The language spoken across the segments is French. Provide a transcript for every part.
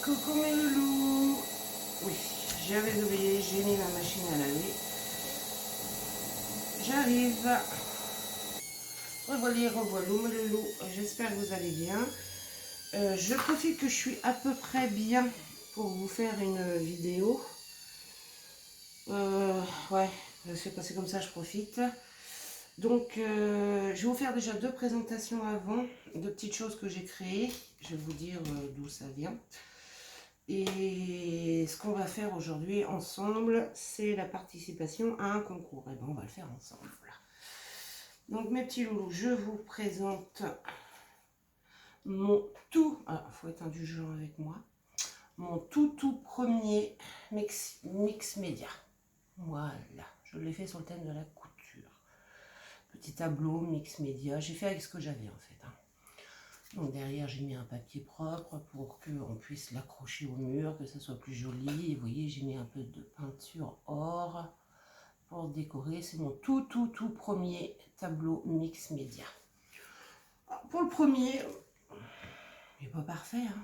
Coucou mes loulous. Oui, j'avais oublié, j'ai mis ma machine à laver. J'arrive. Revoilà mes loulous. J'espère que vous allez bien. Je profite que je suis à peu près bien pour vous faire une vidéo. Ouais, c'est passé comme ça, je profite. Donc, je vais vous faire déjà deux présentations avant, de petites choses que j'ai créées. Je vais vous dire d'où ça vient. Et ce qu'on va faire aujourd'hui ensemble, c'est la participation à un concours. Et ben, on va le faire ensemble. Voilà. Donc, mes petits loulous, je vous présente mon tout... Ah, faut être indulgent avec moi. Mon tout premier mix média. Voilà, je l'ai fait sur le thème de la couture. Petit tableau mix média. J'ai fait avec ce que j'avais en fait. Donc derrière j'ai mis un papier propre pour qu'on puisse l'accrocher au mur, que ça soit plus joli. Et vous voyez, j'ai mis un peu de peinture or pour décorer. C'est mon tout premier tableau mix média. Pour le premier, il n'est pas parfait, hein.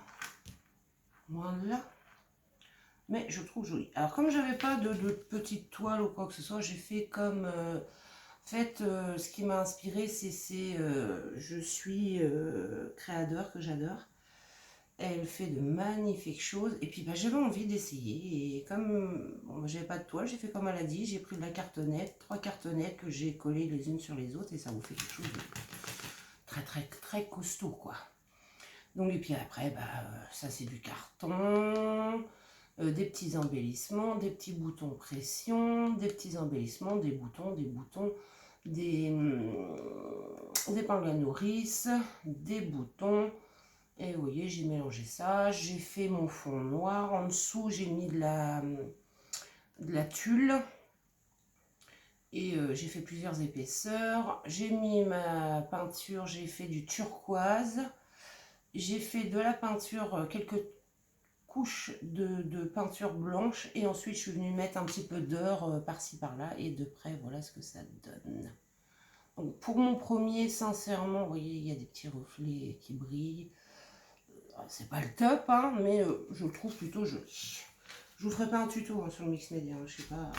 Voilà. Mais je trouve joli. Alors comme j'avais pas de petite toile ou quoi que ce soit, j'ai fait comme... En fait, ce qui m'a inspiré, c'est Je suis créateur, que j'adore. Elle fait de magnifiques choses. Et puis, bah, j'avais envie d'essayer. Et comme bon, j'avais pas de toile, j'ai fait comme elle a dit. J'ai pris de la cartonnette, 3 cartonnettes que j'ai collées les unes sur les autres. Et ça vous fait quelque chose de très costaud, quoi. Donc, et puis après, bah, ça c'est du carton. Des petits embellissements, des petits boutons pression, des petits embellissements, des boutons, des épingles à nourrice, des boutons. Et vous voyez, j'ai mélangé ça. J'ai fait mon fond noir. En dessous, j'ai mis de la tulle. Et j'ai fait plusieurs épaisseurs. J'ai mis ma peinture, j'ai fait du turquoise. J'ai fait de la peinture, quelques couches de peinture blanche. Et ensuite, je suis venue mettre un petit peu d'or par-ci par-là. Et de près, voilà ce que ça donne. Donc, pour mon premier, sincèrement, vous voyez, il y a des petits reflets qui brillent. C'est pas le top, hein, mais je le trouve plutôt joli. Je vous ferai pas un tuto hein, sur le mix média, hein, je sais pas,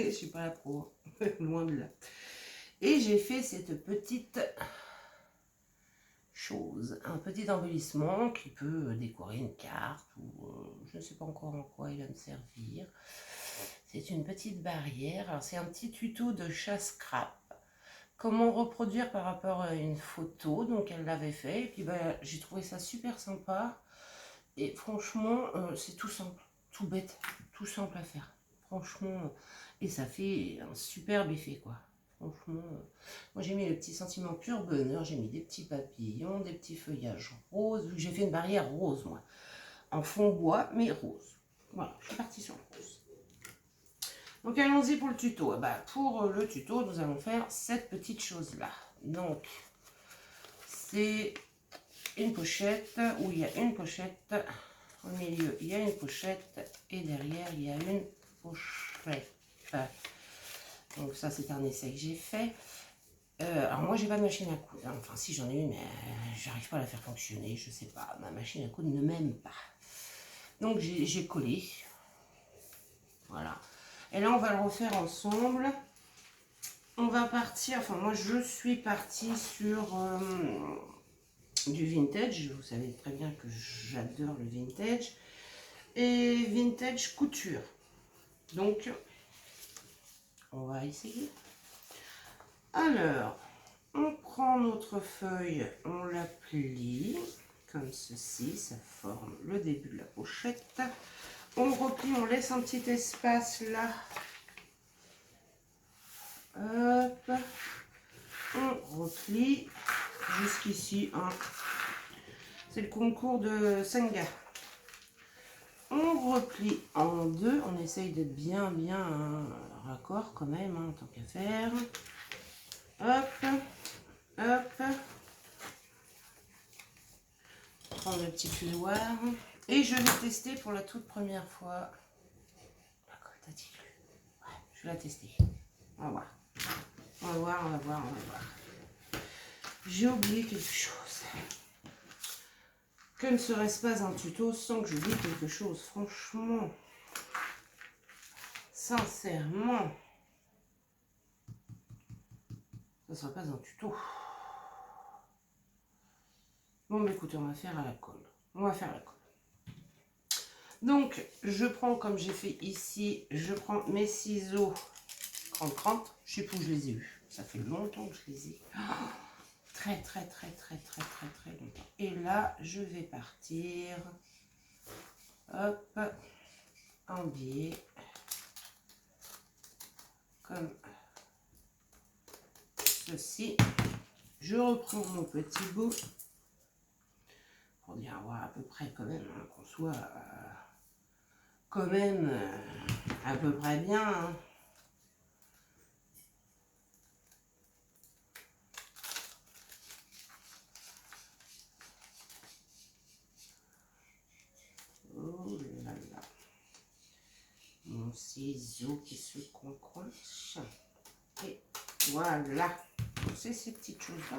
je suis pas la pro, loin de là. Et j'ai fait cette petite chose, un petit embellissement qui peut décorer une carte ou je ne sais pas encore en quoi il va me servir. C'est une petite barrière, alors c'est un petit tuto de chasse-crape. Comment reproduire par rapport à une photo, donc elle l'avait fait, et puis bah, j'ai trouvé ça super sympa, et franchement, c'est tout simple, tout bête, tout simple à faire, franchement, et ça fait un superbe effet, quoi, franchement, moi j'ai mis le petit sentiment pur bonheur, j'ai mis des petits papillons, des petits feuillages roses, j'ai fait une barrière rose, moi, en fond bois, mais rose, voilà, je suis partie sur le rose. Donc allons-y pour le tuto. Bah, pour le tuto, nous allons faire cette petite chose-là. Donc, c'est une pochette où il y a une pochette. Au milieu, il y a une pochette. Et derrière, il y a une pochette. Donc ça, c'est un essai que j'ai fait. Alors moi, j'ai pas de machine à coudre. Enfin, si j'en ai une, mais j'arrive pas à la faire fonctionner. Je sais pas. Ma machine à coudre ne m'aime pas. Donc j'ai collé. Voilà. Et là, on va le refaire ensemble. On va partir, enfin moi je suis partie sur du vintage. Vous savez très bien que j'adore le vintage. Et vintage couture. Donc, on va essayer. Alors, on prend notre feuille, on la plie comme ceci. Ça forme le début de la pochette. On replie, on laisse un petit espace là. Hop, on replie jusqu'ici. Hein. C'est le concours de Senga. On replie en deux. On essaye d'être bien raccord quand même, hein, tant qu'à faire. Hop, hop. Prendre le petit fusoir. Et je vais tester pour la toute première fois la colle à tissu. Ouais, je vais la tester. On va voir. On va voir, on va voir. J'ai oublié quelque chose. Que ne serait-ce pas un tuto sans que je dise quelque chose? Franchement, sincèrement, ça ne serait pas un tuto. Bon, mais écoutez, on va faire à la colle. On va faire la colle. Donc, je prends, comme j'ai fait ici, je prends mes ciseaux 30-30. Je sais plus où je les ai eus. Ça fait longtemps que je les ai. Très longtemps. Et là, je vais partir. Hop. En biais. Comme ceci. Je reprends mon petit bout. Pour bien avoir à peu près quand même, hein, qu'on soit quand même à peu près bien. Hein. Oh là là. Mon ciseau qui se coince. Et voilà. C'est ces petites choses-là.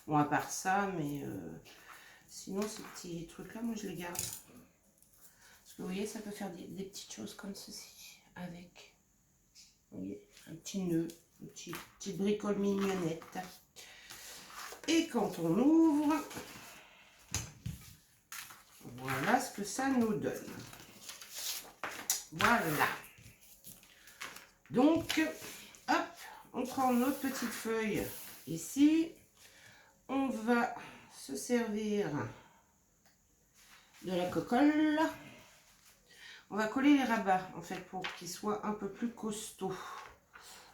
Bon, à part ça, mais sinon, ces petits trucs-là, moi, je les garde. Parce que vous voyez, ça peut faire des petites choses comme ceci. Avec, vous voyez, un petit nœud, une petite bricole mignonnette. Et quand on ouvre, voilà ce que ça nous donne. Voilà. Donc, hop, on prend notre petite feuille ici. On va se servir de la cocolle. On va coller les rabats, en fait, pour qu'ils soient un peu plus costauds.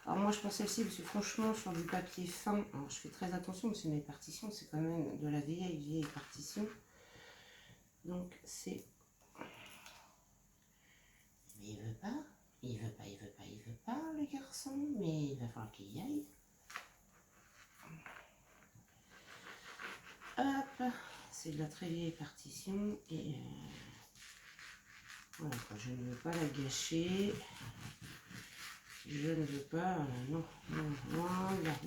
Alors moi, je prends celle-ci parce que franchement, sur du papier fin, alors je fais très attention parce que mes partitions, c'est quand même de la vieille partition. Donc, c'est... Mais il veut pas, il veut pas, le garçon, mais il va falloir qu'il y aille. Hop, c'est de la très vieille partition et voilà, quoi, je ne veux pas la gâcher. Je ne veux pas, non,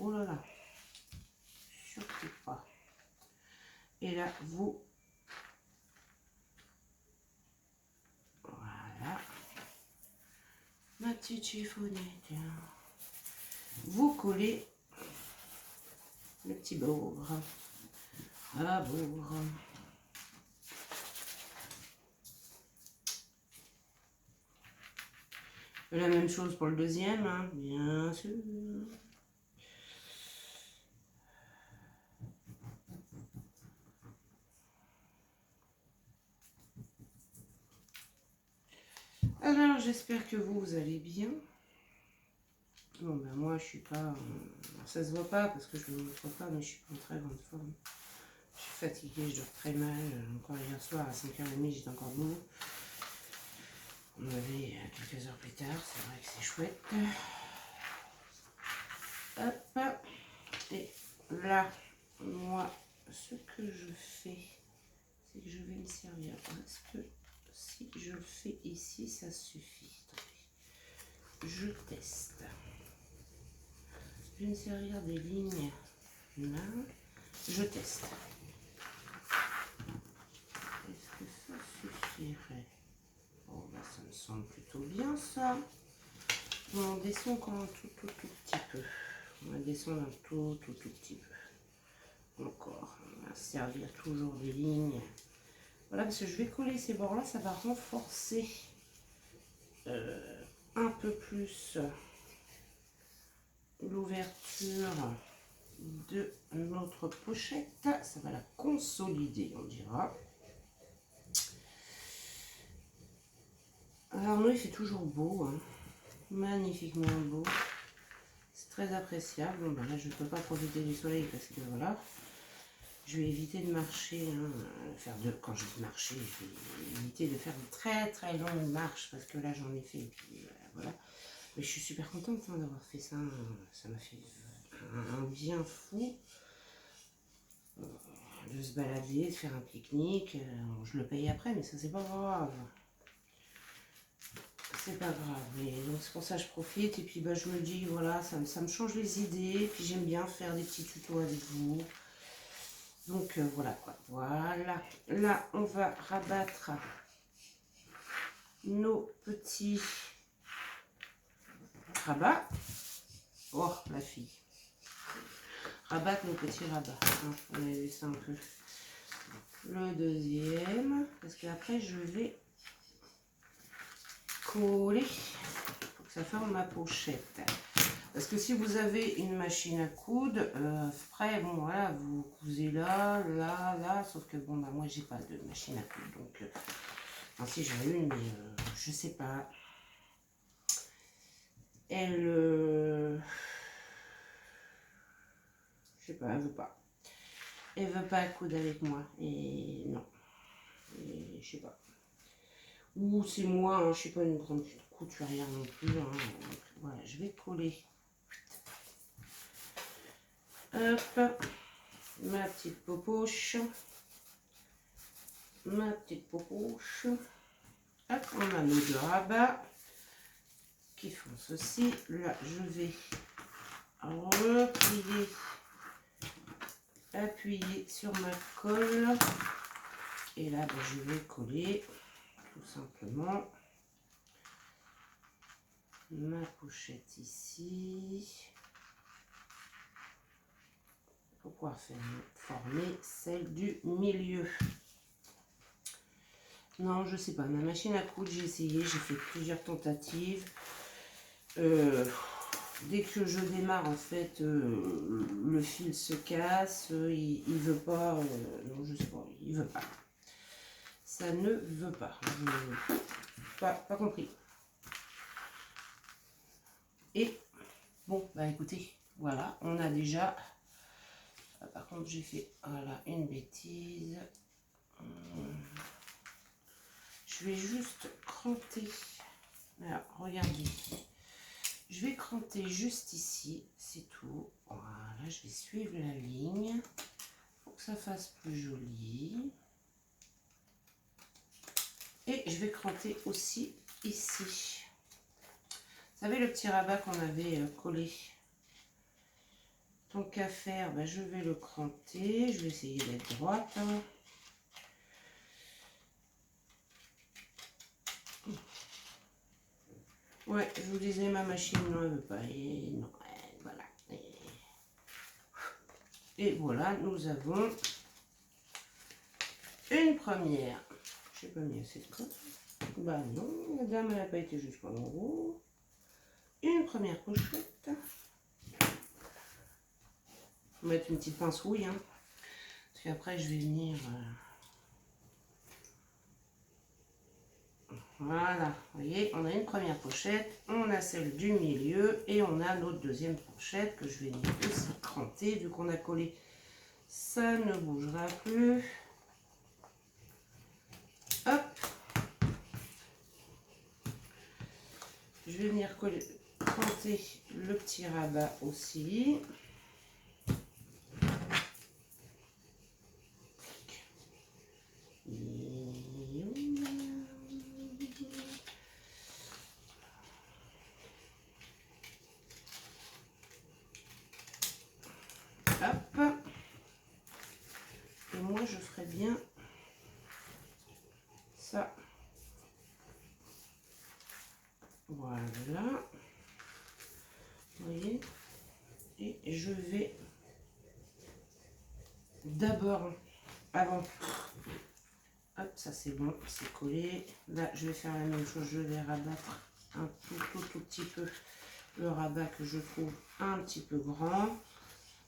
oh là là, surtout pas. Et là, vous, voilà, ma petite chiffonnette, vous collez le petit bougre, ah bougre. La même chose pour le deuxième, hein, bien sûr. Alors, j'espère que vous allez bien. Bon, ben moi, je suis pas... ça se voit pas parce que je ne me montre pas, mais je suis pas en très grande forme. Je suis fatiguée, je dors très mal. Encore hier soir, à 5h30, j'étais encore debout. On me réveille quelques heures plus tard, c'est vrai que c'est chouette. Hop. Et là, moi, ce que je fais, c'est que je vais me servir. Est-ce que si je le fais ici, ça suffit? Attendez. Je teste. Je vais me servir des lignes là. Je teste. Est-ce que ça suffirait? Bon, bah, ça me semble plutôt bien ça. On descend encore un tout petit peu. On va descendre un tout petit peu. Encore. On va servir toujours des lignes. Voilà, parce que je vais coller ces bords là, ça va renforcer un peu plus l'ouverture de notre pochette. Ça va la consolider, on dira. Alors nous, il fait toujours beau, hein. Magnifiquement beau. C'est très appréciable. Bon, ben là, je ne peux pas profiter du soleil parce que voilà. Je vais éviter de marcher, hein, quand je dis marcher, je vais éviter de faire de très longues marches parce que là j'en ai fait et puis voilà. Mais je suis super contente, hein, d'avoir fait ça, ça m'a fait un bien fou de se balader, de faire un pique-nique. Je le paye après, mais ça c'est pas grave. C'est pas grave, et donc c'est pour ça que je profite et puis bah, je me dis voilà, ça me change les idées, et puis j'aime bien faire des petits tutos avec vous. Donc voilà quoi, voilà. Là, on va rabattre nos petits rabats. Oh, la fille. Rabattre nos petits rabats. Hein, on a vu ça un peu. Le deuxième, parce qu'après, je vais coller pour que ça forme ma pochette. Parce que si vous avez une machine à coudre, après, bon, voilà, vous cousez là, là, là, sauf que, bon, bah, moi, j'ai pas de machine à coudre, donc, enfin, si j'en ai une, mais je sais pas. Elle, je sais pas, elle veut pas. Elle veut pas coudre avec moi, et non, et, je sais pas. Ou c'est moi, hein, je suis pas une grande couturière non plus, hein, donc, voilà, je vais coller. Hop, ma petite popoche. Ma petite popoche. Hop, on a nos deux rabats qui font ceci. Là, je vais replier, appuyer sur ma colle. Et là, ben, je vais coller tout simplement ma pochette ici. Pour pouvoir former celle du milieu. Non, je sais pas. Ma machine à coudre, j'ai essayé, j'ai fait plusieurs tentatives. Dès que je démarre, en fait, le fil se casse. Il veut pas. Non, je sais pas. Il veut pas. Ça ne veut pas. Pas compris. Et bon, bah écoutez, voilà, on a déjà. Par contre, j'ai fait voilà, une bêtise. Je vais juste cranter. Alors, regardez. Je vais cranter juste ici, c'est tout. Voilà, je vais suivre la ligne pour que ça fasse plus joli. Et je vais cranter aussi ici. Vous savez le petit rabat qu'on avait collé? Tant qu'à faire, ben, je vais le cranter. Je vais essayer d'être droite. Hein. Ouais, je vous disais, ma machine, non, elle veut pas. Et non, voilà. Et voilà, nous avons une première. Je sais pas mis assez de colle. Bah non, la dame, elle n'a pas été jusqu'en haut. Une première pochette. On va mettre une petite pince rouille. Hein, parce qu'après, je vais venir... Voilà, vous voyez, on a une première pochette, on a celle du milieu et on a notre deuxième pochette que je vais venir aussi cranter. Vu qu'on a collé, ça ne bougera plus. Hop. Je vais venir cranter le petit rabat aussi. Hop. Et moi, je ferai bien ça. Voilà. Vous voyez. Et je vais d'abord, avant, hop, ça c'est bon, c'est collé. Là, je vais faire la même chose, je vais rabattre un tout petit peu le rabat que je trouve un petit peu grand.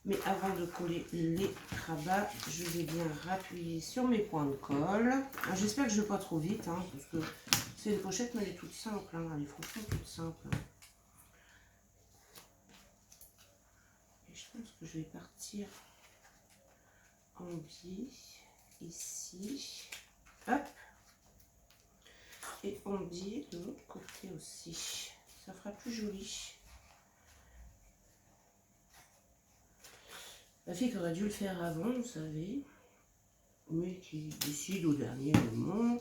Mais avant de coller les rabats, je vais bien rappuyer sur mes points de colle. J'espère que je ne vais pas trop vite, hein, parce que c'est une pochette, mais elle est toute simple. Hein, elle est franchement toute simple. Hein. Et je pense que je vais partir en biais ici. Hop. Et en biais de l'autre côté aussi. Ça fera plus joli. La fille qui aurait dû le faire avant, vous savez, mais qui décide au dernier moment,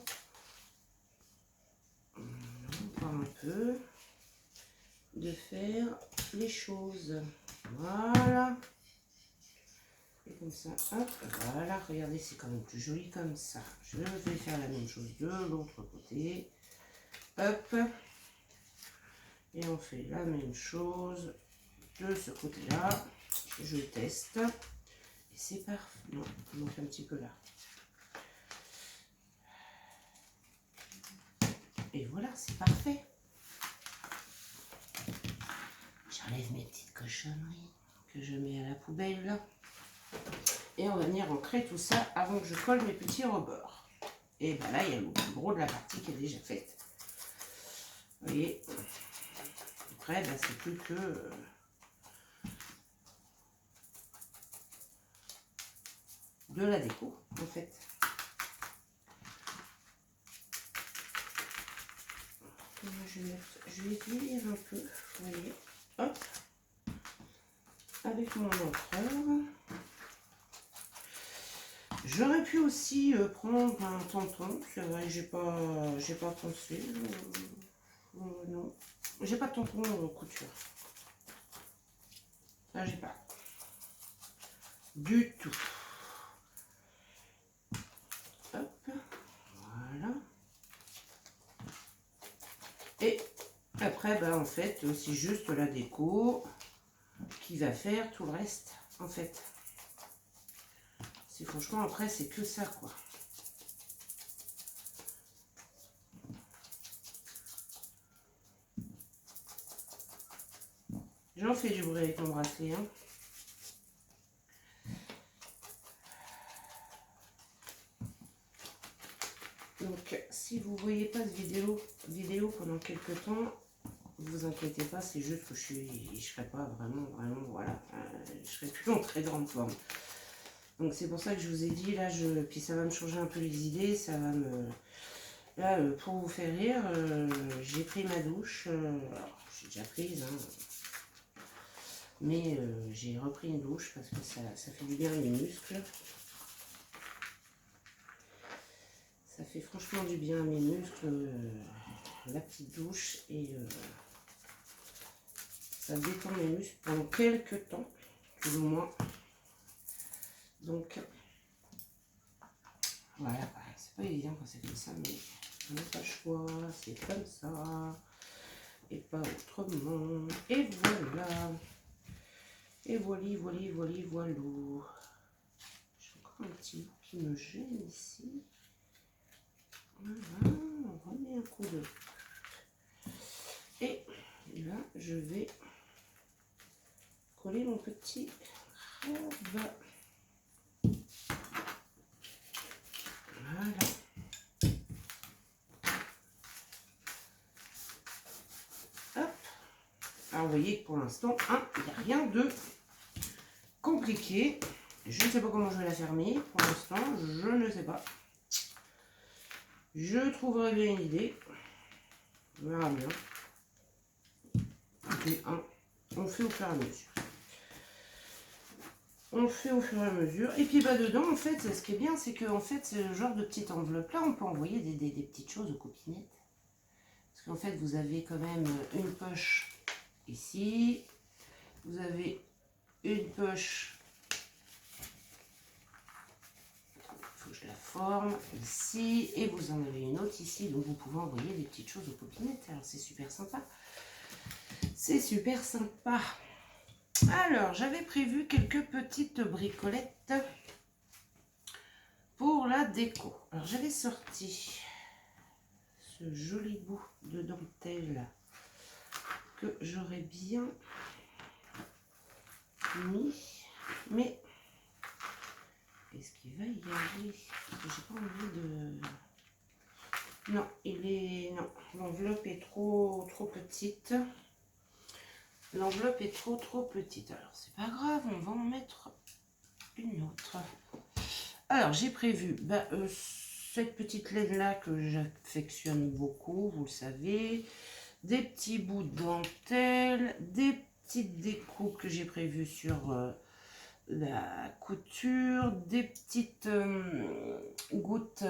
encore un peu, de faire les choses. Voilà. Et comme ça, hop, voilà, regardez, c'est quand même plus joli comme ça. Je vais faire la même chose de l'autre côté. Hop. Et on fait la même chose de ce côté-là. Je teste. Et c'est parfait. Non, il manque un petit peu là. Et voilà, c'est parfait. J'enlève mes petites cochonneries que je mets à la poubelle là. Et on va venir ancrer tout ça avant que je colle mes petits rebords. Et ben là, il y a le plus gros de la partie qui est déjà faite. Vous voyez. Après, ben, c'est plus que... de la déco, en fait. Je vais vieillir un peu, vous voyez. Hop. Avec mon encreur. J'aurais pu aussi prendre un tampon. C'est vrai, j'ai pas pensé. Non. J'ai pas de tampon couture. Ça, j'ai pas. Du tout. Hop. Voilà. Et après, bah, en fait, c'est juste la déco qui va faire tout le reste, en fait. C'est franchement, après, c'est que ça, quoi. J'en fais du bruit avec mon bracelet, hein. Donc, si vous ne voyez pas de vidéo pendant quelques temps, vous inquiétez pas, c'est juste que je serai pas vraiment, voilà, je serai plus en très grande forme. Donc c'est pour ça que je vous ai dit, là, puis ça va me changer un peu les idées, ça va me... Là, pour vous faire rire, j'ai pris ma douche, alors, j'ai déjà prise, hein, mais j'ai repris une douche parce que ça fait du bien à mes muscles. Ça fait franchement du bien à mes muscles, la petite douche, et ça détend mes muscles pendant quelques temps, plus ou moins. Donc, voilà, c'est pas évident quand c'est comme ça, mais on n'a pas le choix, c'est comme ça, et pas autrement. Et voilà. Et voilà. J'ai encore un petit bout qui me gêne ici. Voilà, on remet un coup de... Et là, je vais coller mon petit rabat. Voilà. Hop. Alors, vous voyez que pour l'instant, hein, il n'y a rien de compliqué. Je ne sais pas comment je vais la fermer. Pour l'instant, je ne sais pas. Je trouverai bien une idée. On verra bien. Et on fait au fur et à mesure. On fait au fur et à mesure. Et puis bah dedans, en fait, ce qui est bien, c'est que en fait, ce genre de petite enveloppe là, on peut envoyer des petites choses aux copinettes. Parce qu'en fait, vous avez quand même une poche ici. Vous avez une poche. Il faut que je la forme ici. Et vous en avez une autre ici. Donc vous pouvez envoyer des petites choses aux copinettes. Alors c'est super sympa. C'est super sympa. Alors, j'avais prévu quelques petites bricolettes pour la déco. Alors, j'avais sorti ce joli bout de dentelle que j'aurais bien mis. Mais, est-ce qu'il va y aller? J'ai pas envie de... Non, non, l'enveloppe est trop petite. L'enveloppe est trop petite. Alors, c'est pas grave, on va en mettre une autre. Alors, j'ai prévu cette petite laine-là que j'affectionne beaucoup, vous le savez. Des petits bouts de dentelle, des petites découpes que j'ai prévues sur la couture, des petites gouttes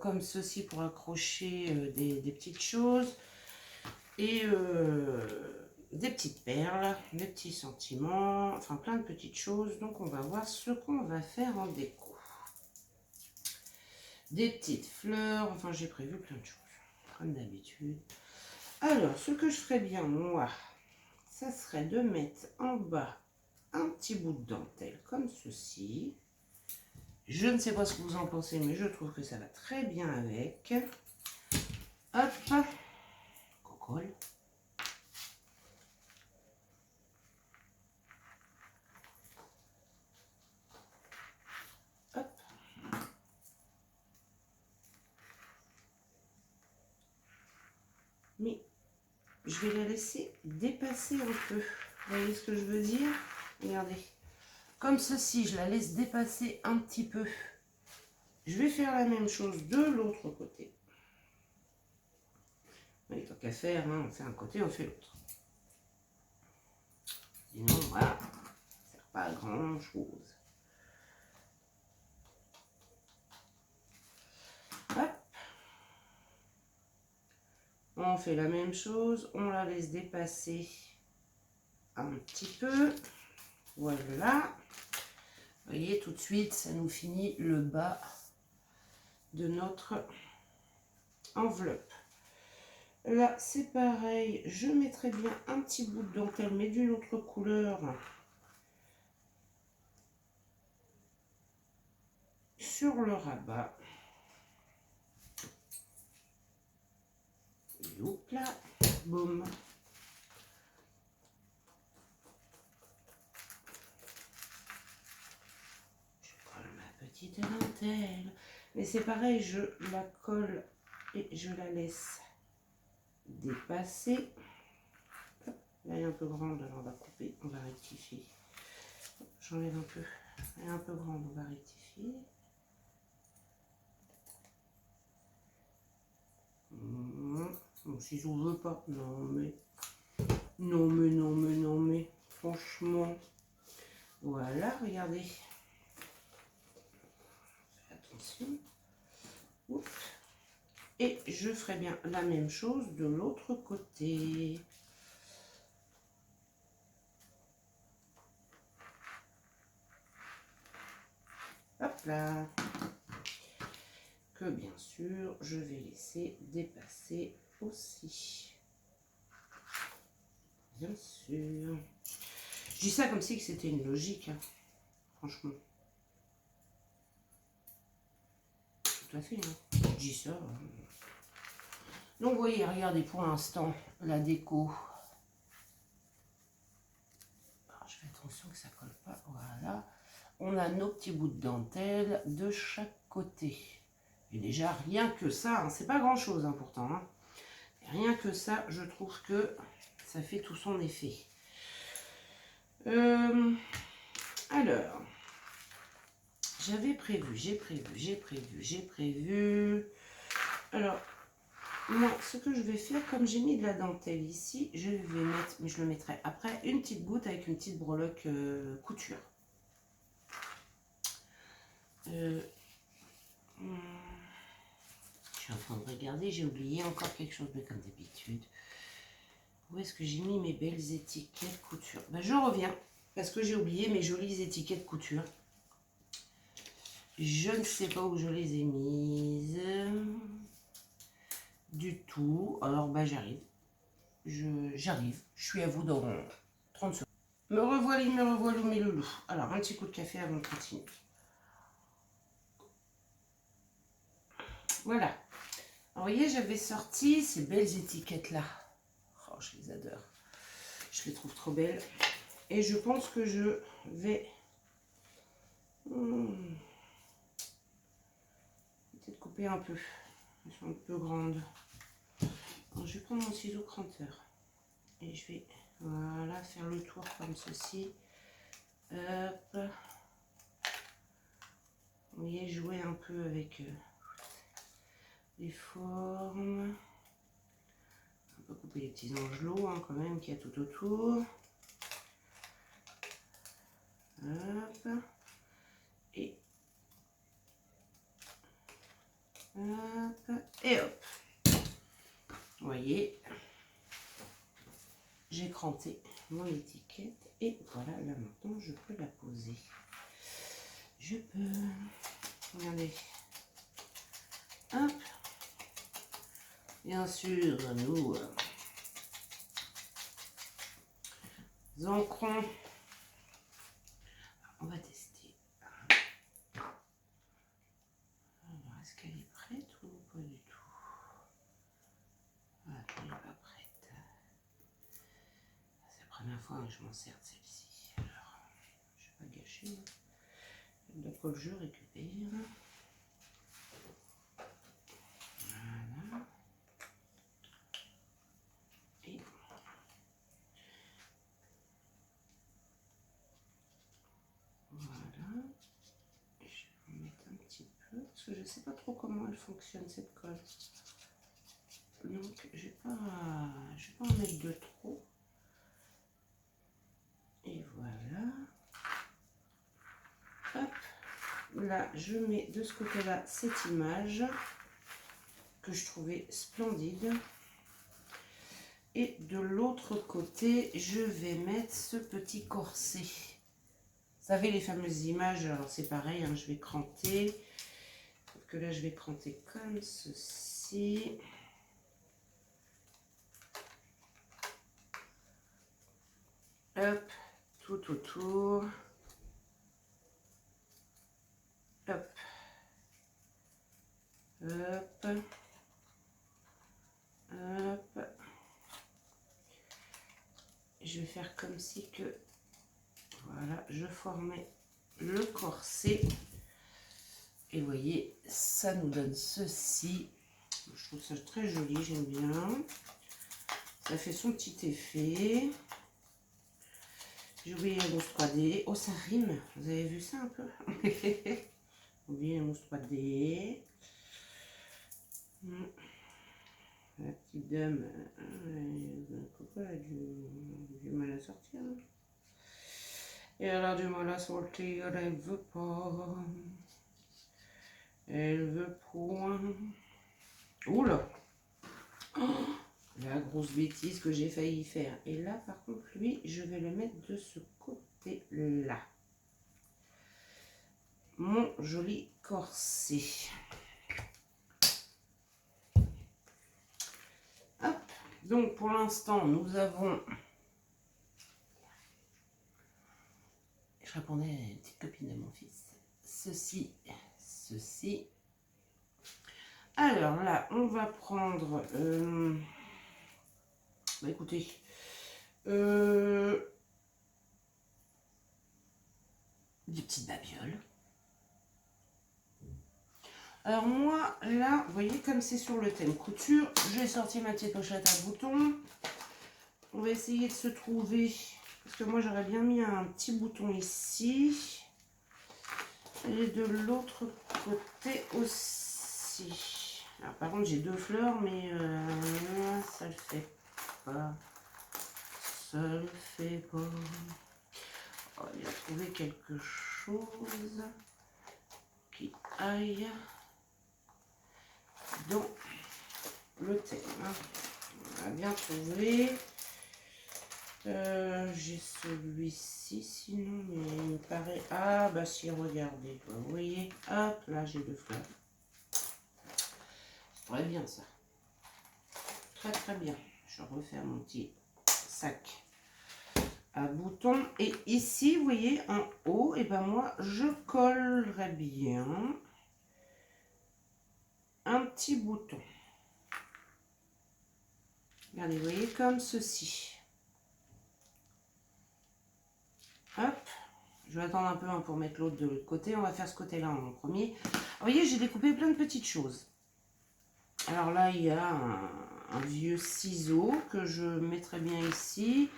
comme ceci pour accrocher des petites choses. Et des petites perles, des petits sentiments, enfin plein de petites choses. Donc on va voir ce qu'on va faire en déco. Des petites fleurs, enfin j'ai prévu plein de choses, comme d'habitude. Alors, ce que je ferais bien, moi, ça serait de mettre en bas un petit bout de dentelle comme ceci. Je ne sais pas ce que vous en pensez, mais je trouve que ça va très bien avec. Hop, cocolle. Hop. Mais je vais la laisser dépasser un peu. Vous voyez ce que je veux dire? Regardez. Comme ceci, je la laisse dépasser un petit peu. Je vais faire la même chose de l'autre côté. Mais tant qu'à faire, hein, on fait un côté, on fait l'autre. Sinon, voilà, ça ne sert pas à grand chose. Hop. On fait la même chose, on la laisse dépasser un petit peu. Voilà. Vous voyez, tout de suite, ça nous finit le bas de notre enveloppe. Là, c'est pareil. Je mettrai bien un petit bout de dentelle, mais d'une autre couleur. Sur le rabat. Hop là. Boum. Je colle ma petite dentelle. Mais c'est pareil, je la colle et je la laisse dépasser. Là, elle est un peu grande, alors on va couper, on va rectifier. J'enlève un peu. Elle est un peu grande, on va rectifier. Bon, si je veux pas. Non, mais. Non, mais, non, mais, non, mais. Franchement. Voilà, regardez. Attention. Oups. Et je ferai bien la même chose de l'autre côté. Hop là. Que bien sûr, je vais laisser dépasser aussi. Bien sûr. Je dis ça comme si c'était une logique, hein, franchement. Tout à fait, hein. Je dis ça. Donc, vous voyez, regardez pour l'instant la déco. Alors, je fais attention que ça colle pas. Voilà. On a nos petits bouts de dentelle de chaque côté. Et déjà, rien que ça, hein, c'est pas grand chose, hein, pourtant. Hein. Rien que ça, je trouve que ça fait tout son effet. Alors, j'avais prévu, j'ai prévu. Alors, moi, ce que je vais faire, comme j'ai mis de la dentelle ici, je vais mettre, mais je le mettrai après, une petite goutte avec une petite breloque couture. Je suis en train de regarder, j'ai oublié encore quelque chose, mais comme d'habitude. Où est-ce que j'ai mis mes belles étiquettes couture? Ben, je reviens, parce que j'ai oublié mes jolies étiquettes couture. Je ne sais pas où je les ai mises. Du tout. Alors, ben, j'arrive. J'arrive. Je suis à vous dans 30 secondes. Me revoilà, mes loulous. Alors, un petit coup de café avant de continuer. Voilà. Alors, vous voyez, j'avais sorti ces belles étiquettes-là. Oh, je les adore. Je les trouve trop belles. Et je pense que je vais... peut-être couper un peu. Elles sont un peu grandes. Alors, je vais prendre mon ciseau cranteur. Et je vais, voilà, faire le tour comme ceci. Hop. Vous voyez, jouer un peu avec les formes. On peut couper les petits angelots, hein, quand même, qu'il y a tout autour. Hop. Et hop. Et hop. Vous voyez, j'ai cranté mon étiquette. Et voilà, là maintenant, je peux la poser. Je peux... Regardez. Hop. Bien sûr, nous ancrons. On va tester. Alors, est-ce qu'elle est prête ou pas du tout? Ah, elle n'est pas prête. C'est la première fois que je m'en sers de celle-ci. Alors, je ne vais pas gâcher. De la colle, je récupère. Voilà. Et voilà. Et je vais en mettre un petit peu parce que je ne sais pas trop comment elle fonctionne cette colle. Donc je vais pas en mettre de trop. Et voilà. Hop. Là, je mets de ce côté-là cette image que je trouvais splendide. Et de l'autre côté, je vais mettre ce petit corset. Vous savez, les fameuses images, alors c'est pareil, hein, je vais cranter. Sauf que là, je vais cranter comme ceci. Hop, tout autour. Hop. Hop. Hop. Je vais faire comme si que... Voilà, je formais le corset. Et vous voyez, ça nous donne ceci. Je trouve ça très joli, j'aime bien. Ça fait son petit effet. J'ai oublié la mousse 3D. Oh, ça rime. Vous avez vu ça un peu? J'ai oublié la mousse 3D. La petite dame, pourquoi elle a du mal à sortir? Et elle a du mal à sortir, elle veut pas. Elle veut point. Oula! Oh, la grosse bêtise que j'ai failli faire. Et là, par contre, lui, je vais le mettre de ce côté-là. Mon joli corset. Hop. Donc, pour l'instant, nous avons... Je répondais à une petite copine de mon fils. Ceci, ceci. Alors là, on va prendre... bah écoutez... des petites babioles. Alors moi, là, vous voyez, comme c'est sur le thème couture, j'ai sorti ma petite pochette à boutons. On va essayer de se trouver, parce que moi j'aurais bien mis un petit bouton ici. Et de l'autre côté aussi. Alors par contre j'ai deux fleurs, mais ça le fait pas. Ça le fait pas. On va bien trouver quelque chose qui aille dans le thème. On va bien trouver. J'ai celui-ci sinon, mais il me paraît... Ah bah si, regardez, vous voyez, hop, là j'ai deux fleurs. C'est très bien ça. Très très bien. Je refais mon petit sac à boutons. Et ici, vous voyez, en haut, et ben moi, je collerai bien un petit bouton. Regardez, vous voyez, comme ceci. Hop, je vais attendre un peu pour mettre l'autre de l'autre côté. On va faire ce côté-là en premier. Vous voyez, j'ai découpé plein de petites choses. Alors là, il y a un vieux ciseau que je mettrai bien ici.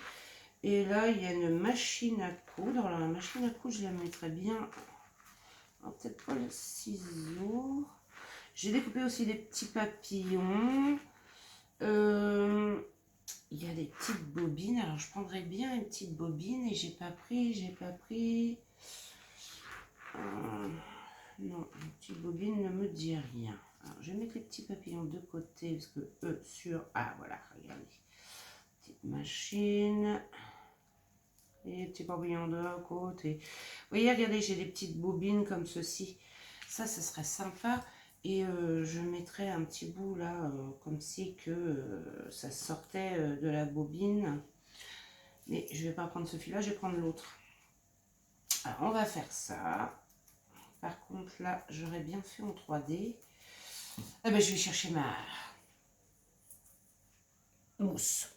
Et là, il y a une machine à coudre. Alors la machine à coudre, je la mettrai bien. Peut-être pas le ciseau. J'ai découpé aussi des petits papillons. Il y a des petites bobines. Alors je prendrais bien une petite bobine et j'ai pas pris. Non, une petite bobine ne me dit rien. Alors je vais mettre les petits papillons de côté parce que eux sur... Ah voilà, regardez. petite machine. Et des petits papillons de côté. Vous voyez, regardez, j'ai des petites bobines comme ceci. Ça serait sympa. Et je mettrais un petit bout là, comme si que ça sortait de la bobine. Mais je vais pas prendre ce fil-là, je vais prendre l'autre. Alors, on va faire ça. Par contre, là, j'aurais bien fait en 3D. Ah ben, je vais chercher ma mousse.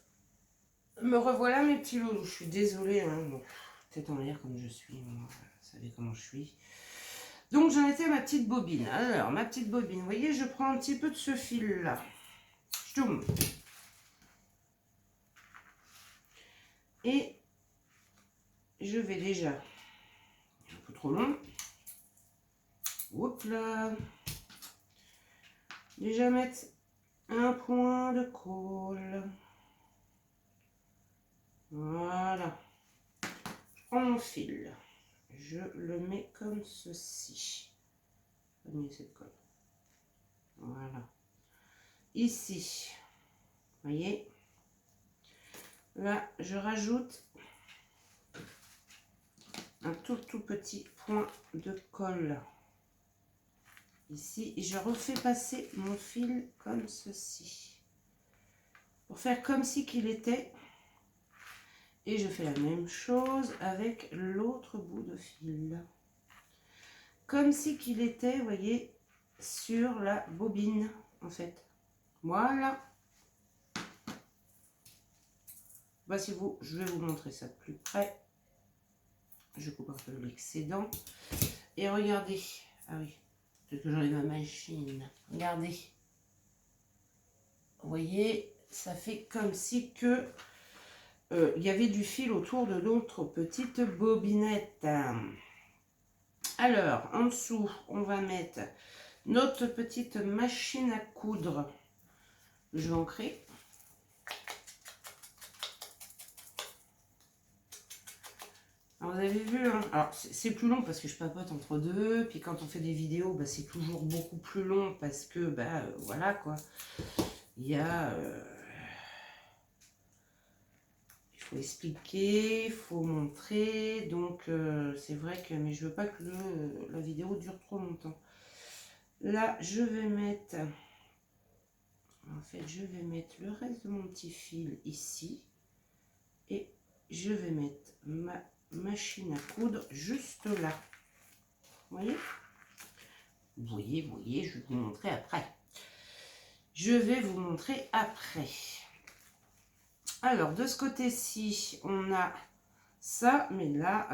Me revoilà, mes petits loulous. Je suis désolée, hein, bon, tête en l'air comme je suis. Moi, vous savez comment je suis. Donc, j'en étais à ma petite bobine. Alors, ma petite bobine, vous voyez, je prends un petit peu de ce fil-là. Choum. Et je vais déjà, un peu trop long. Hop là. Déjà mettre un point de colle. Voilà. Je prends mon fil. Je le mets comme ceci. Pas mieux cette colle. Voilà. Ici. Voyez. Là, je rajoute un tout petit point de colle. Ici, et je refais passer mon fil comme ceci. Pour faire comme si qu'il était. Et je fais la même chose avec l'autre bout de fil. Comme si qu'il était, vous voyez, sur la bobine, en fait. Voilà. Voici vous, je vais vous montrer ça de plus près. Je coupe un peu l'excédent. Et regardez. Ah oui, peut-être que j'en ai ma machine. Regardez. Vous voyez, ça fait comme si que il y avait du fil autour de notre petite bobinette. Alors, en dessous, on va mettre notre petite machine à coudre. Je vais ancrer. Alors, vous avez vu, hein, alors c'est plus long parce que je papote entre deux. Puis quand on fait des vidéos, bah, c'est toujours beaucoup plus long parce que, bah, voilà quoi. Il y a... il faut expliquer, il faut montrer. Donc, c'est vrai que... Mais je veux pas que la vidéo dure trop longtemps. Là, je vais mettre... En fait, je vais mettre le reste de mon petit fil ici. Et je vais mettre ma machine à coudre juste là. Vous voyez? Vous voyez, je vais vous montrer après. Je vais vous montrer après. Alors, de ce côté-ci, on a ça, mais là,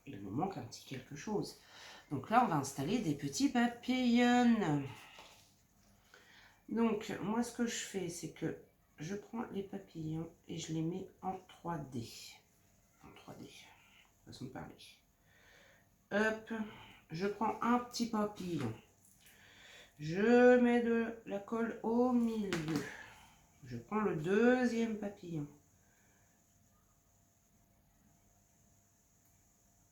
il nous manque un petit quelque chose. Donc là, on va installer des petits papillons. Donc, moi, ce que je fais, c'est que je prends les papillons et je les mets en 3D. En 3D, façon de parler. Hop, je prends un petit papillon. Je mets de la colle au milieu. Je prends le deuxième papillon.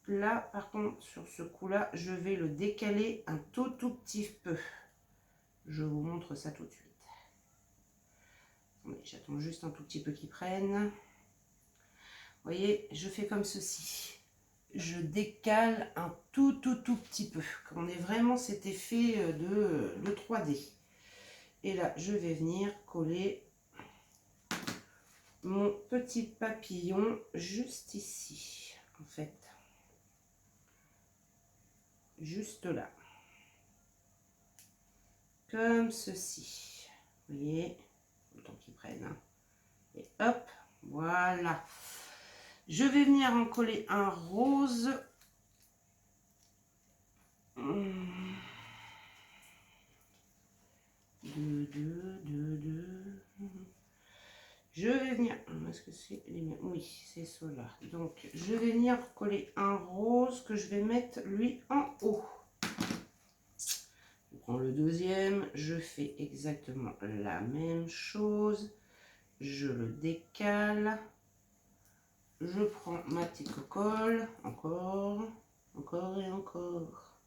Là, par contre, sur ce coup-là, je vais le décaler un tout petit peu. Je vous montre ça tout de suite. J'attends juste un tout petit peu qu'il prenne. Vous voyez, je fais comme ceci. Je décale un tout petit peu. On ait vraiment cet effet de 3D. Et là, je vais venir coller mon petit papillon juste ici, en fait. Juste là. Comme ceci. Vous voyez, le temps qu'ils prennent. Hein. Et hop, voilà. Je vais venir en coller un rose. Je vais venir, est-ce que c'est les miens? Oui, c'est ceux-là. Donc, je vais venir coller un rose que je vais mettre, lui, en haut. Je prends le deuxième, je fais exactement la même chose. Je le décale. Je prends ma petite colle, encore et encore.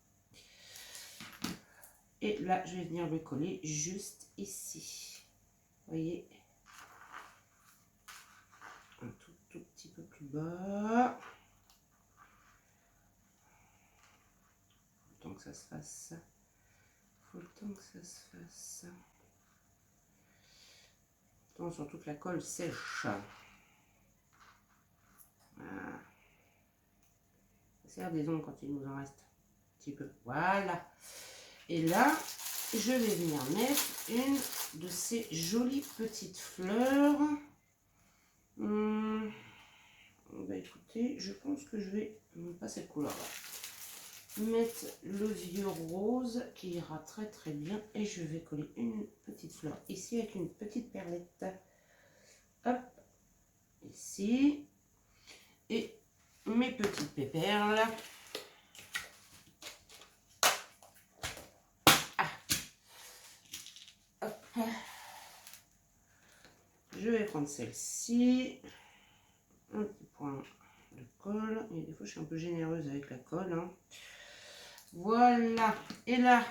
Et là, je vais venir le coller juste ici. Vous voyez? tout petit peu plus bas. Faut le temps que ça se fasse. Faut le temps que ça se fasse. Surtout que la colle sèche. Voilà. Ça sert des ongles quand il nous en reste un petit peu. Voilà. Et là, je vais venir mettre une de ces jolies petites fleurs. Bah écoutez, je pense que je vais, pas cette couleur-là, mettre le vieux rose qui ira très très bien. Et je vais coller une petite fleur ici avec une petite perlette. Hop, ici. Et mes petites péperles. Je vais prendre celle-ci, un petit point de colle, et des fois je suis un peu généreuse avec la colle. Hein. Voilà, et là,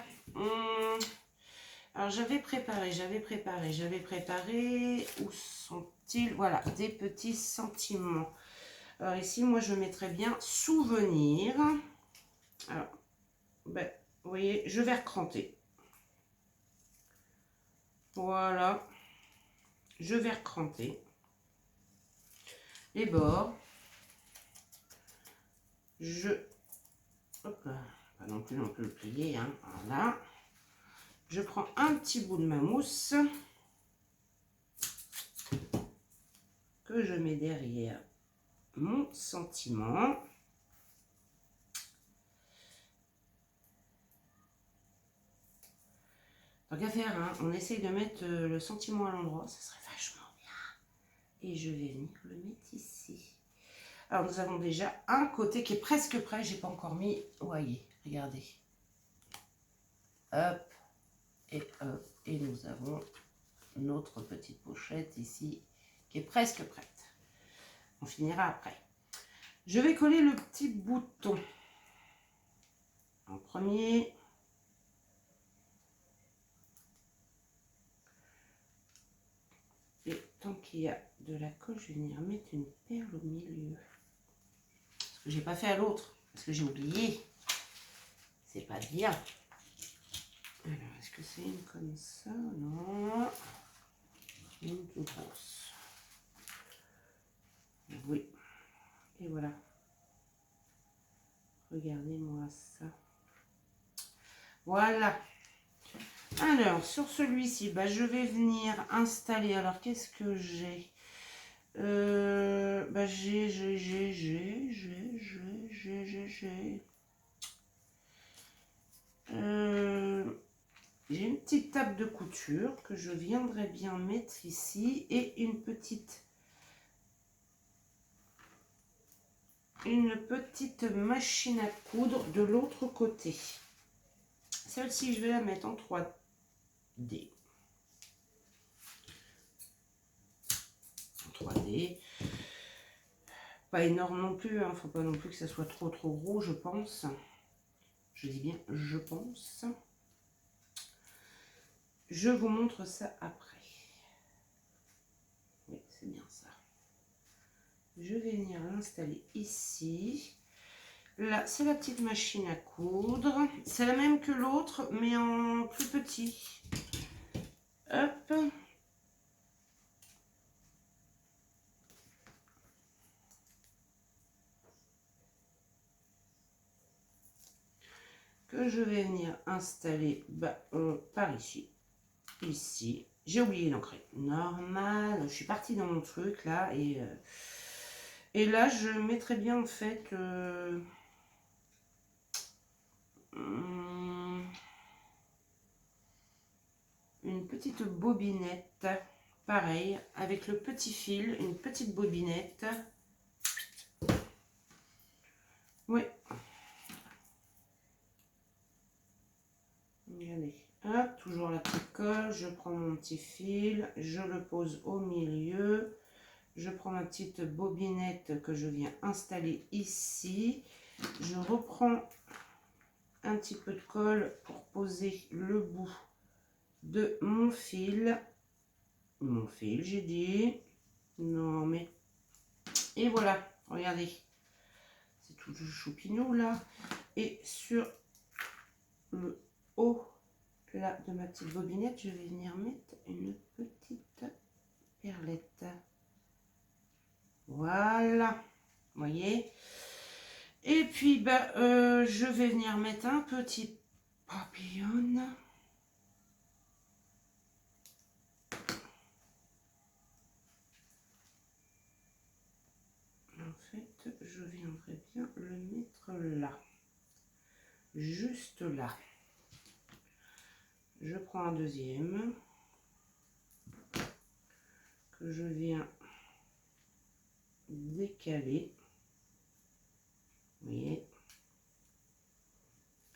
alors j'avais préparé, où sont-ils? Voilà, des petits sentiments. Alors ici, moi je mettrais bien souvenir. Alors, ben, vous voyez, je vais recranter. Voilà. Je vais recranter les bords. Hop là, pas non plus on peut le plier, hein. Voilà. Je prends un petit bout de ma mousse que je mets derrière mon sentiment. Tant qu'à faire, hein, on essaye de mettre le sentiment à l'endroit, ça serait vachement bien. Et je vais venir le mettre ici. Alors nous avons déjà un côté qui est presque prêt, j'ai pas encore mis, voyez, regardez. Hop, et nous avons notre petite pochette ici qui est presque prête. On finira après. Je vais coller le petit bouton en premier. Et tant qu'il y a de la colle, je vais venir mettre une perle au milieu. Parce que j'ai pas fait à l'autre, parce que j'ai oublié. C'est pas bien. Alors, est-ce que c'est une comme ça? Non. Une toute grosse. Oui. Et voilà. Regardez-moi ça. Voilà. Alors, sur celui-ci, bah, je vais venir installer. Alors, qu'est-ce que j'ai? Bah, j'ai une petite table de couture que je viendrai bien mettre ici et une petite machine à coudre de l'autre côté. Celle-ci, je vais la mettre en 3D. En 3D. Pas énorme non plus, hein. Faut pas non plus que ça soit trop gros, je pense. Je dis bien je pense. Je vous montre ça après. Oui, c'est bien ça. Je vais venir l'installer ici. Là, c'est la petite machine à coudre. C'est la même que l'autre, mais en plus petit. Hop. Que je vais venir installer par ici. Ici. J'ai oublié d'ancrer. Normal. Je suis partie dans mon truc là. Et là, je mettrai bien en fait... une petite bobinette, pareil, avec le petit fil, une petite bobinette. Oui. Regardez, hop, toujours la petite colle, je prends mon petit fil, je le pose au milieu, je prends ma petite bobinette que je viens installer ici, je reprends un petit peu de colle pour poser le bout de mon fil, j'ai dit, non mais Et voilà, regardez. C'est tout le choupinou là. Et sur le haut là de ma petite bobinette, je vais venir mettre une petite perlette. Voilà, vous voyez. Et puis je vais venir mettre un petit papillon. En fait, je viendrai bien le mettre là, juste là. Je prends un deuxième que je viens décaler. Vous voyez,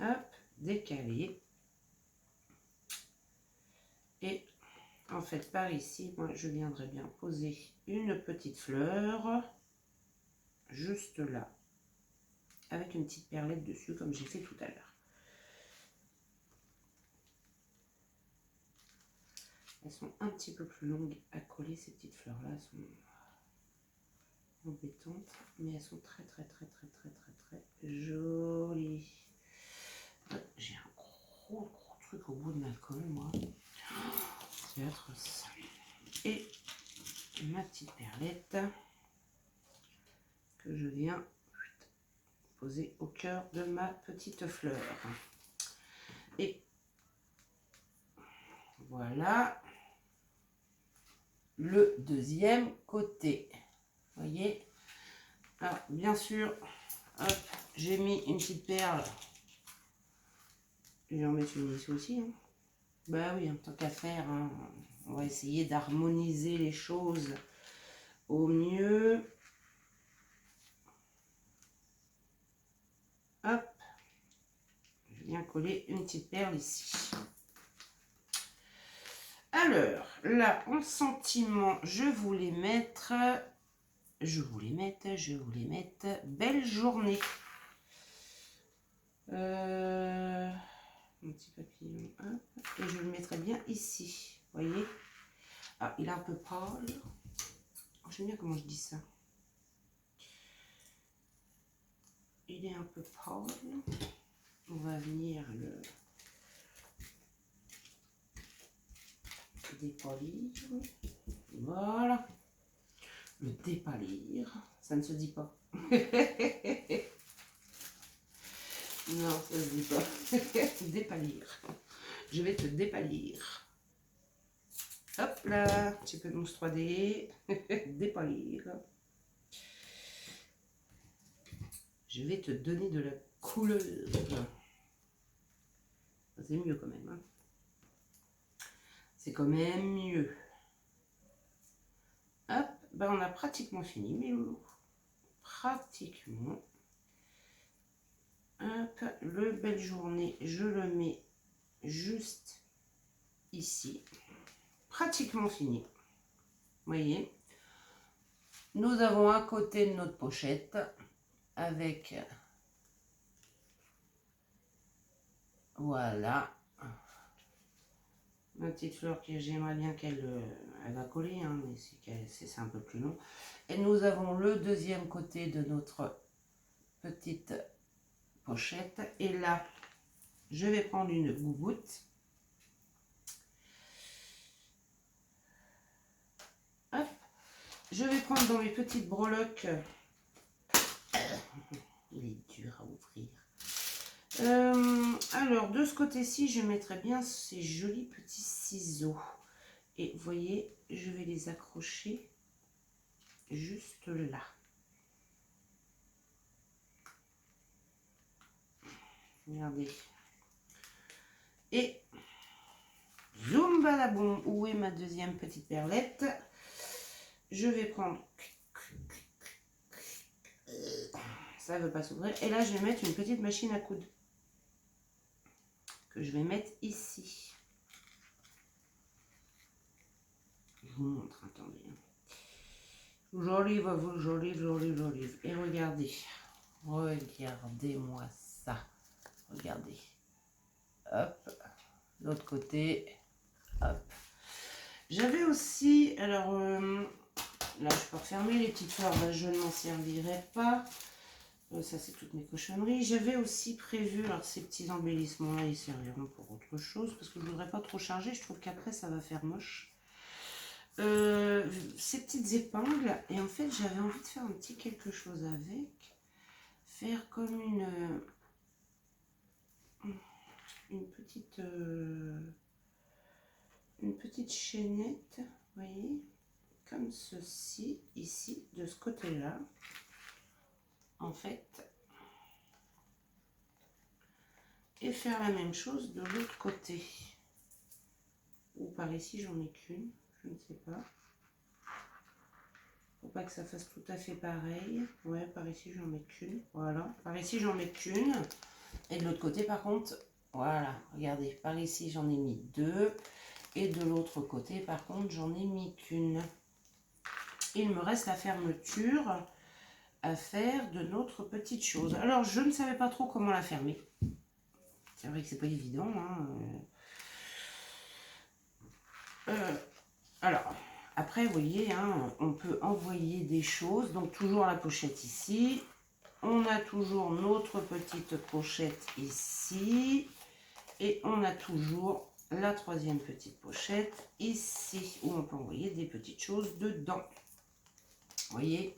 hop, décaler. Et en fait, par ici, moi, je viendrai bien poser une petite fleur juste là, avec une petite perlette dessus, comme j'ai fait tout à l'heure. Elles sont un petit peu plus longues à coller, ces petites fleurs-là. Elles sont embêtantes, mais elles sont très jolies. J'ai un gros truc au bout de ma colle, moi. C'est atroce. Et ma petite perlette que je viens poser au cœur de ma petite fleur. Et voilà le deuxième côté. Vous voyez. Alors, bien sûr, j'ai mis une petite perle. Je vais en mettre une ici aussi. Hein. Bah oui, en tant qu'à faire, hein, on va essayer d'harmoniser les choses au mieux. Hop, je viens coller une petite perle ici. Alors, là, en sentiment, je voulais mettre belle journée. Un petit papillon, hop, et je le mettrai bien ici, vous voyez. Ah, il est un peu pâle. Oh, j'aime bien comment je dis ça. Il est un peu pâle. On va venir le dépalir. Voilà. Le dépalir. Ça ne se dit pas. Non, ça ne se dit pas. Dépalir. Je vais te dépalir. Hop là. Un petit peu de mousse 3D. Dépalir. Je vais te donner de la couleur. C'est mieux quand même. Hein. C'est quand même mieux. Hop, ben on a pratiquement fini, mes loulous. Pratiquement. Hop, le belle journée, je le mets juste ici. Pratiquement fini. Vous voyez. Nous avons un côté de notre pochette avec... Voilà. Ma petite fleur que j'aimerais bien qu'elle elle va coller, hein, mais c'est un peu plus long. Et nous avons le deuxième côté de notre petite pochette. Et là, je vais prendre une gougoute. Hop. Je vais prendre dans mes petites breloques. Il est dur à ouvrir. Alors, de ce côté-ci, je mettrai bien ces jolis petits ciseaux. Et vous voyez, je vais les accrocher juste là. Regardez. Et zoom balaboum, où est ma deuxième petite perlette? Je vais prendre... Ça ne veut pas s'ouvrir. Et là, je vais mettre une petite machine à coudre. Que je vais mettre ici. Je vous montre, attendez. J'olive. Et regardez. Regardez-moi ça. Regardez. Hop. L'autre côté. Hop. J'avais aussi, alors, là je peux refermer. Les petites fleurs, là, je ne m'en servirai pas. Ça, c'est toutes mes cochonneries. J'avais aussi prévu, alors ces petits embellissements-là, ils serviront pour autre chose, parce que je ne voudrais pas trop charger. Je trouve qu'après, ça va faire moche. Ces petites épingles, et en fait, j'avais envie de faire un petit quelque chose avec. Faire comme une petite chaînette, vous voyez, comme ceci, ici, de ce côté-là. En fait, et faire la même chose de l'autre côté, ou par ici j'en ai qu'une, je ne sais pas, faut pas que ça fasse tout à fait pareil. Ouais, par ici j'en mets qu'une, voilà, par ici j'en mets qu'une, et de l'autre côté par contre, voilà, regardez, par ici j'en ai mis deux, et de l'autre côté par contre j'en ai mis qu'une. Il me reste la fermeture à faire de notre petite chose. Alors je ne savais pas trop comment la fermer. C'est vrai que c'est pas évident. Hein. Alors, après, vous voyez, hein, on peut envoyer des choses. Donc toujours la pochette ici. On a toujours notre petite pochette ici. Et on a toujours la troisième petite pochette ici. Où on peut envoyer des petites choses dedans. Vous voyez ?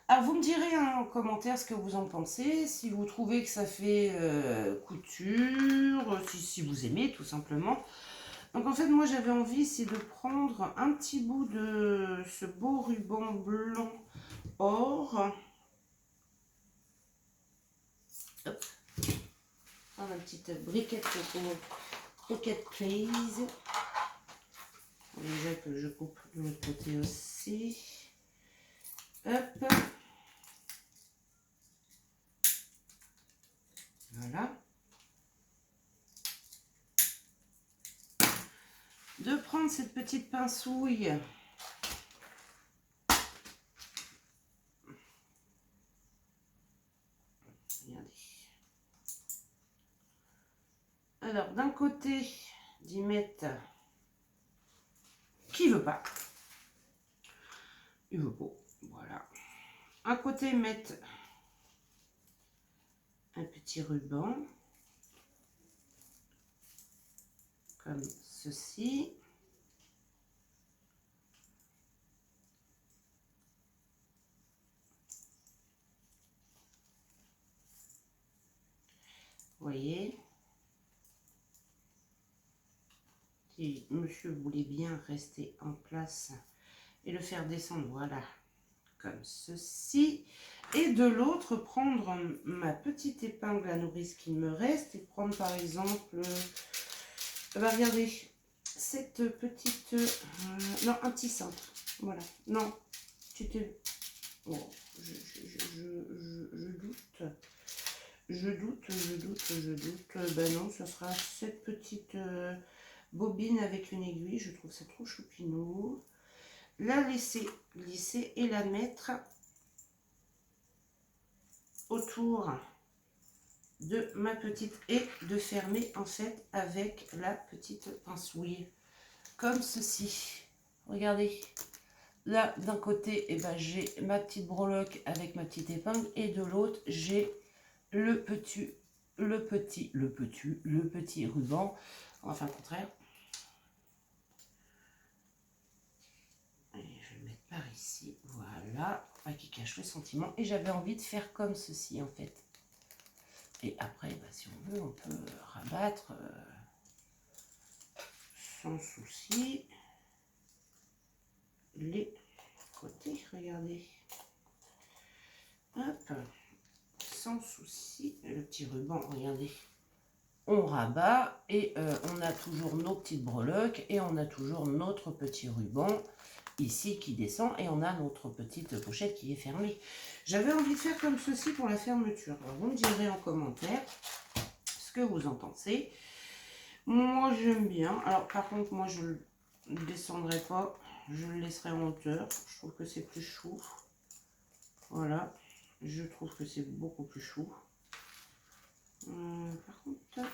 Alors, vous me direz en commentaire ce que vous en pensez, si vous trouvez que ça fait couture, si vous aimez tout simplement. Donc en fait, moi j'avais envie, c'est de prendre un petit bout de ce beau ruban blanc or. Hop. Prendre une petite briquette pour pocket please. Déjà que je coupe de l'autre côté aussi. Hop. Voilà. De prendre cette petite pincouille. Regardez. Alors, d'un côté, d'y mettre qui veut pas. Il veut pas. Voilà. Un côté, mettre un petit ruban. Comme ceci. Vous voyez, si monsieur voulait bien rester en place et le faire descendre, voilà, comme ceci. Et de l'autre, prendre ma petite épingle à nourrice qu'il me reste et prendre par exemple, regardez, cette petite, non, un petit cintre, voilà, non, c'était, oh, je doute. Je doute. Ben non, ça sera cette petite bobine avec une aiguille. Je trouve ça trop choupinou. La laisser glisser et la mettre autour de ma petite et de fermer en fait avec la petite pincouille. Comme ceci. Regardez. Là, d'un côté, eh ben, j'ai ma petite breloque avec ma petite épingle et de l'autre, j'ai le petit ruban, enfin le contraire. Et je vais le mettre par ici, voilà, pas qu'il cache le sentiment. Et j'avais envie de faire comme ceci en fait. Et après, bah, si on veut, on peut rabattre sans souci les côtés, regardez. Hop. Sans souci, le petit ruban, regardez, on rabat et on a toujours nos petites breloques et on a toujours notre petit ruban ici qui descend et on a notre petite pochette qui est fermée. J'avais envie de faire comme ceci pour la fermeture. Alors vous me direz en commentaire ce que vous en pensez. Moi j'aime bien. Alors par contre moi je ne le descendrai pas, je le laisserai en hauteur. Je trouve que c'est plus chou. Voilà. Je trouve que c'est beaucoup plus chou. Par contre,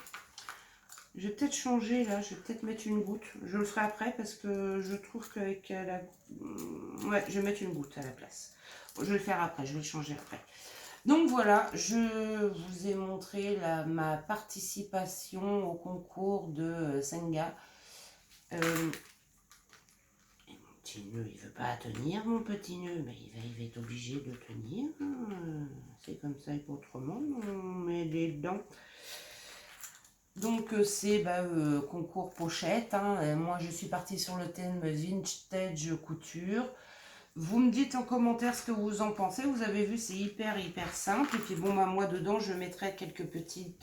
Je vais peut-être changer là, je vais peut-être mettre une goutte. Je le ferai après parce que je trouve qu'avec la... Ouais, je vais mettre une goutte à la place. Je vais le faire après, je vais le changer après. Donc voilà, je vous ai montré ma participation au concours de Senga. Mon petit nœud, il veut pas tenir, mon petit nœud, mais il va être obligé de tenir. C'est comme ça et pas autrement, on met les dents. Donc c'est concours pochette. Moi je suis partie sur le thème vintage couture. Vous me dites en commentaire ce que vous en pensez. Vous avez vu, c'est hyper simple. Et puis bon, moi dedans je mettrai quelques petits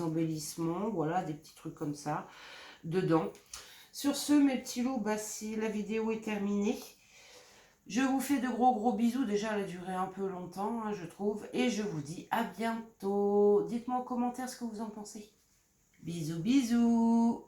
embellissements. Voilà, des petits trucs comme ça dedans. Sur ce, mes petits loups, si la vidéo est terminée. Je vous fais de gros bisous. Déjà, elle a duré un peu longtemps, je trouve. Et je vous dis à bientôt. Dites-moi en commentaire ce que vous en pensez. Bisous.